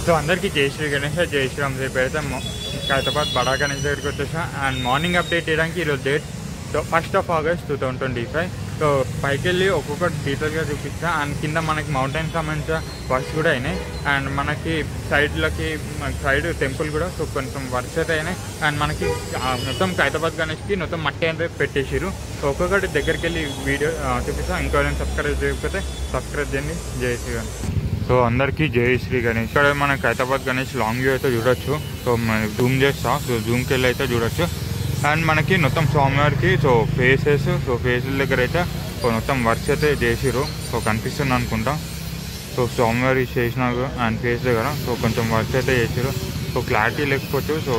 So అందరికీ జై శ్రీ గణేష్, జై శ్రీరామ్. రేపు అయితే హైదరాబాద్ బడా గణేష్ దగ్గరికి వచ్చేసా. అండ్ మార్నింగ్ అప్డేట్ చేయడానికి ఈరోజు date 1st of August 2025. So పైకి వెళ్ళి ఒక్కొక్కటి డీటెయిల్గా చూపిస్తా. అండ్ కింద మనకి మౌంటైన్ సంబంధించిన వర్క్స్ కూడా అయినాయి. అండ్ మనకి సైడ్ టెంపుల్ కూడా సో కొంచెం వర్క్స్ అయితే అయినాయి. అండ్ మనకి మొత్తం హైదరాబాద్ గణేష్కి మొత్తం మట్టి అనేది పెట్టేసారు. సో ఒక్కొక్కటి దగ్గరికి వెళ్ళి వీడియో చూపిస్తా. ఇంకోరైనా సబ్స్క్రైబ్ చేయకపోతే సబ్స్క్రైబ్ చేయండి. జై శ్రీ గణేష్. సో అందరికీ జై శ్రీ గణేష్. ఇక్కడ మనకి హైదరాబాద్ గణేష్ లాంగ్ వ్యూ అయితే చూడొచ్చు. సో జూమ్ చేస్తా. సో జూమ్కి వెళ్ళి అయితే చూడొచ్చు. అండ్ మనకి మొత్తం స్వామివారికి సో ఫేసెస్ దగ్గర అయితే సో మొత్తం వర్క్స్ అయితే చేసిరు. సో కనిపిస్తుంది అనుకుంటా. సో స్వామివారి చేసిన అండ్ ఫేస్ దగ్గర సో కొంచెం వర్క్స్ అయితే చేసిరు. సో క్లారిటీ లేకపోవచ్చు. సో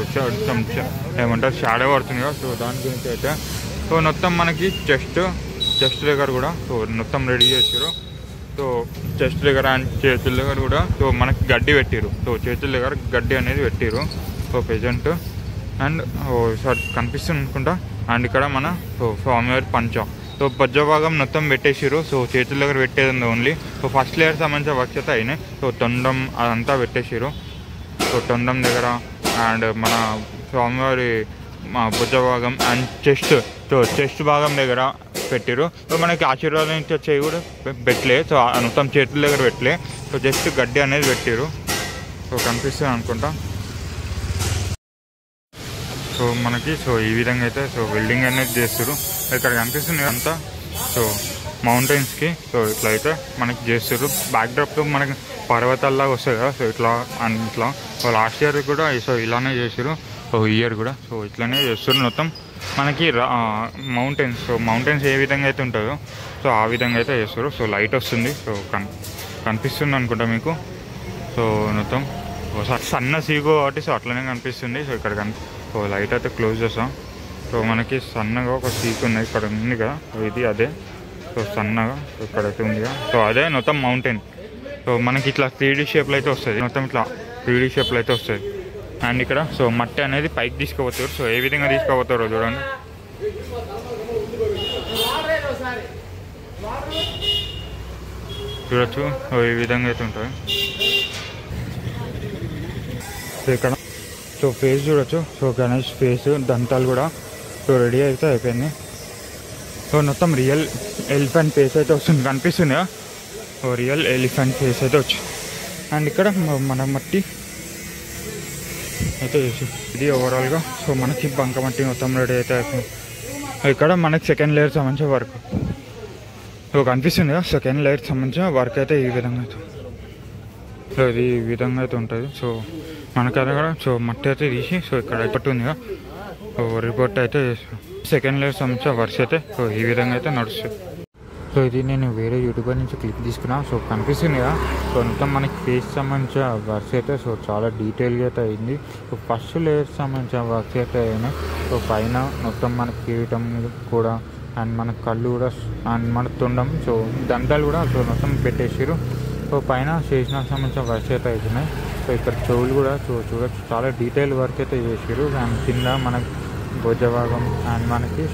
కొంచెం ఏమంటారు షాడో పడుతుంది కదా. సో దాని గురించి అయితే సో మొత్తం మనకి చెస్ట్ దగ్గర కూడా సో మొత్తం రెడీ చేసిరు. సో చెస్ట్ దగ్గర అండ్ చేతుల దగ్గర కూడా సో మనకి గడ్డి పెట్టిరు. సో చేతుల దగ్గర గడ్డి అనేది పెట్టిరు. సో ప్రెజెంట్ అండ్ సార్ కనిపిస్తుంది అనుకుంటా. అండ్ ఇక్కడ మన సో స్వామివారి పంచ సో పజ్జ భాగం మొత్తం పెట్టేసారు. సో చేతుల దగ్గర పెట్టేది ఉంది ఓన్లీ. సో ఫస్ట్ లేయర్ సంబంధించిన వర్క్స్ అయితే అయినాయి. సో తొండం అదంతా పెట్టేసారు. సో తొండం దగ్గర అండ్ మన స్వామివారి భుజ భాగం అండ్ చెస్ట్ భాగం దగ్గర పెట్టారు. సో మనకి ఆశీర్వాదం ఇచ్చే చేయి కూడా పెట్టలే. సో మొత్తం చేతుల దగ్గర పెట్టలే. సో జస్ట్ గడ్డి అనేది పెట్టారు. సో కనిపిస్తుంది అనుకుంటా. సో మనకి సో ఈ విధంగా అయితే సో వెల్డింగ్ అనేది చేస్తారు. ఇక్కడ కనిపిస్తుంది అంతా సో మౌంటైన్స్కి సో ఇట్లా అయితే మనకి చేస్తారు. బ్యాక్డ్రాప్తో మనకి పర్వతాల్లాగా వస్తాయి కదా. సో ఇట్లా సో లాస్ట్ ఇయర్ కూడా సో ఇలానే చేసారు. సో ఇయర్ కూడా సో ఇట్లానే చేస్తారు. మొత్తం మనకి మౌంటైన్స్ సో మౌంటైన్స్ ఏ విధంగా అయితే ఉంటుందో సో ఆ విధంగా అయితే చేస్తారు. సో లైట్ వస్తుంది. సో కనిపిస్తుంది అనుకుంటా మీకు. సో మొత్తం సన్న సీగో కాబట్టి సో అట్లనే కనిపిస్తుంది. సో ఇక్కడ సో లైట్ అయితే క్లోజ్ చేస్తాం. సో మనకి సన్నగా ఒక సీక్ ఉంది ఇక్కడ ఉంది కదా. సో ఇది అదే సో సన్నగా ఇక్కడైతే ఉంది కదా. సో అదే మొత్తం మౌంటైన్. సో మనకి ఇట్లా 3D షేప్లో అయితే వస్తుంది. మొత్తం ఇట్లా 3D షేప్లో అయితే వస్తుంది. అండ్ ఇక్కడ సో మట్టి అనేది పైకి తీసుకుపోతారు. సో ఏ విధంగా తీసుకుపోతారో చూడండి. చూడొచ్చు. సో ఈ విధంగా అయితే ఉంటుంది. సో ఇక్కడ సో ఫేస్ చూడొచ్చు. సో గణేష్ ఫేస్ దంతాలు కూడా సో రెడీ అయితే అయిపోయింది. సో మొత్తం రియల్ ఎలిఫెంట్ ఫేస్ అయితే వస్తుంది. కనిపిస్తుంది కదా. సో రియల్ ఎలిఫెంట్ ఫేస్ అయితే వచ్చింది. అండ్ ఇక్కడ మన మట్టి అయితే ఇది ఓవరాల్గా సో మనకి బంకమట్టి మొత్తం రెడీ అయితే అయిపోయింది. ఇక్కడ మనకి సెకండ్ లేయర్ సంబంధించిన వర్క్ సో కనిపిస్తుంది కదా. సెకండ్ లేయర్ సంబంధించిన వర్క్ అయితే ఈ విధంగా అయితే సో ఇది ఈ విధంగా అయితే ఉంటుంది. సో మనకైనా కూడా సో మట్టి అయితే తీసి సో ఇక్కడ అయిపోతుంది ఉంది కదా. సో రిపోర్ట్ అయితే సెకండ్ లేయర్ సంబంధించిన వర్క్స్ అయితే సో ఈ విధంగా అయితే నడుస్తుంది. సో ఇది నేను వేరే యూట్యూబర్ నుంచి క్లిప్ తీసుకున్నా. సో కనిపిస్తుంది కదా. సో మొత్తం మనకి ఫేస్ సంబంధించిన వర్క్స్ అయితే సో చాలా డీటెయిల్గా అయితే అయింది. సో ఫస్ట్ లేయర్ సంబంధించిన వర్క్స్ అయితే అయినాయి. సో పైన మొత్తం మనకి కిరీటం కూడా అండ్ మన కళ్ళు కూడా అండ్ మన తొండం సో దంతాలు కూడా సో మొత్తం పెట్టేసారు. సో పైన చేసిన సంబంధించిన వర్క్స్ అయితే అవుతున్నాయి. సో ఇక్కడ చెవులు కూడా చూడొచ్చు. చాలా డీటెయిల్ వర్క్ అయితే చేసారు. అండ్ కింద మనకి భుజ భాగం అండ్ మనకి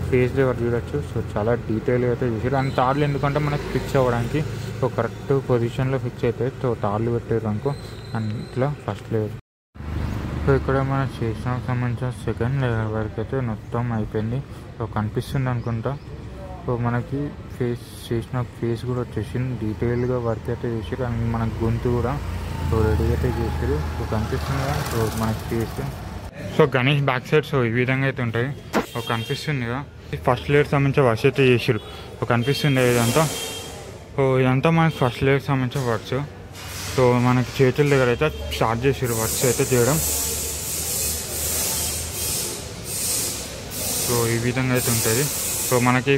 ఫేస్ దగ్గర చూడొచ్చు. సో చాలా డీటెయిల్గా అయితే చేసారు. అండ్ తాళ్ళు ఎందుకంటే మనకి ఫిక్స్ అవ్వడానికి సో కరెక్ట్ పొజిషన్లో ఫిక్స్ అవుతాయి. సో తాళ్ళు పెట్టారు అనుకో. అండ్ ఇట్లా ఫస్ట్ లేయర్. సో ఇక్కడ మనం చేసిన సంబంధించిన సెకండ్ లేయర్ వరకు అయితే మొత్తం అయిపోయింది. సో కనిపిస్తుంది అనుకుంటా. సో మనకి చేసిన ఫేస్ కూడా వచ్చేసింది. డీటెయిల్గా వర్క్ అయితే చేసారు. అండ్ మన గొంతు కూడా సో రెడీ అయితే చేసారు. సో కనిపిస్తుంది కదా. సో మనకి face so Ganesh back side so ఈ విధంగా అయితే ఉంటాయి. సో కనిపిస్తుంది కదా. ఫస్ట్ లేయర్ సంబంధించిన వర్క్స్ అయితే చేసారు. సో కనిపిస్తుంది ఇదంతా. సో ఇదంతా మనకి ఫస్ట్ లేయర్ సంబంధించిన వర్క్స్. సో మనకి చేతుల దగ్గర అయితే స్టార్ట్ చేసారు వర్క్స్ అయితే చేయడం. సో ఈ విధంగా అయితే ఉంటుంది. సో మనకి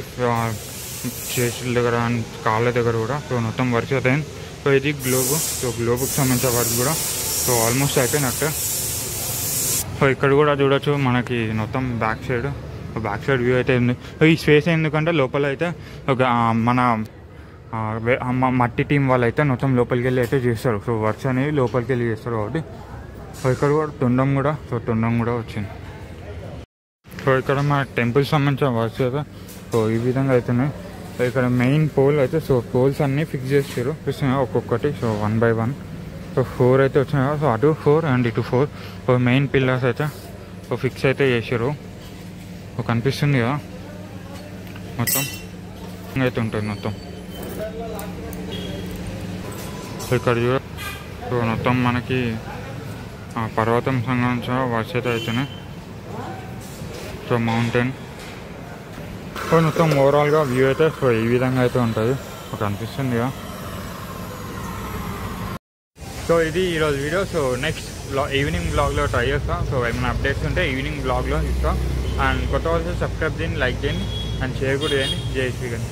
చేతుల దగ్గర అండ్ కాళ్ళ దగ్గర కూడా సో మొత్తం వర్క్స్ అవుతాయి. సో ఇది గ్లోబ్. సో గ్లోబ్కి సంబంధించిన వర్క్ కూడా సో ఆల్మోస్ట్ అయిపోయినట్టు. సో ఇక్కడ కూడా చూడొచ్చు మనకి మొత్తం బ్యాక్ సైడ్ వ్యూ అయితే ఉంది. ఈ స్పేస్ ఎందుకంటే లోపల అయితే ఒక మన మట్టి టీం వాళ్ళు అయితే మొత్తం లోపలికి వెళ్ళి అయితే చేస్తారు. సో వర్క్స్ అనేవి లోపలికి వెళ్ళి చేస్తారు కాబట్టి సో ఇక్కడ కూడా తొండం కూడా వచ్చింది. సో ఇక్కడ మన టెంపుల్ సంబంధించిన వర్క్స్ అయితే సో ఈ విధంగా అవుతున్నాయి. ఇక్కడ మెయిన్ పోల్ అయితే సో పోల్స్ అన్నీ ఫిక్స్ చేసారు. ఒక్కొక్కటి సో 1 by 1 సో 4 అయితే వచ్చినాయి కదా. సో అటు 4 అండ్ ఇటు 4 మెయిన్ పిల్లర్స్ అయితే ఫిక్స్ అయితే చేసారు. కనిపిస్తుంది కదా మొత్తం అయితే ఉంటుంది మొత్తం. సో ఇక్కడ చూడ మొత్తం మనకి పర్వతం సంబంధించిన వర్క్స్ అయితే అవుతున్నాయి. సో మౌంటైన్ సో మొత్తం ఓవరాల్గా వ్యూ అయితే సో ఈ విధంగా అయితే ఉంటుంది. కనిపిస్తుంది కదా. సో ఇది ఈరోజు వీడియో. సో నెక్స్ట్ ఈవినింగ్ బ్లాగ్లో ట్రై చేస్తాం. సో ఏమైనా అప్డేట్స్ ఉంటే ఈవినింగ్ బ్లాగ్లో ఇస్తాం. అండ్ కొత్త వాళ్ళు సబ్స్క్రైబ్ చేయండి, లైక్ చేయండి అండ్ షేర్ కూడా చేయండి. జై శ్రీగణ్.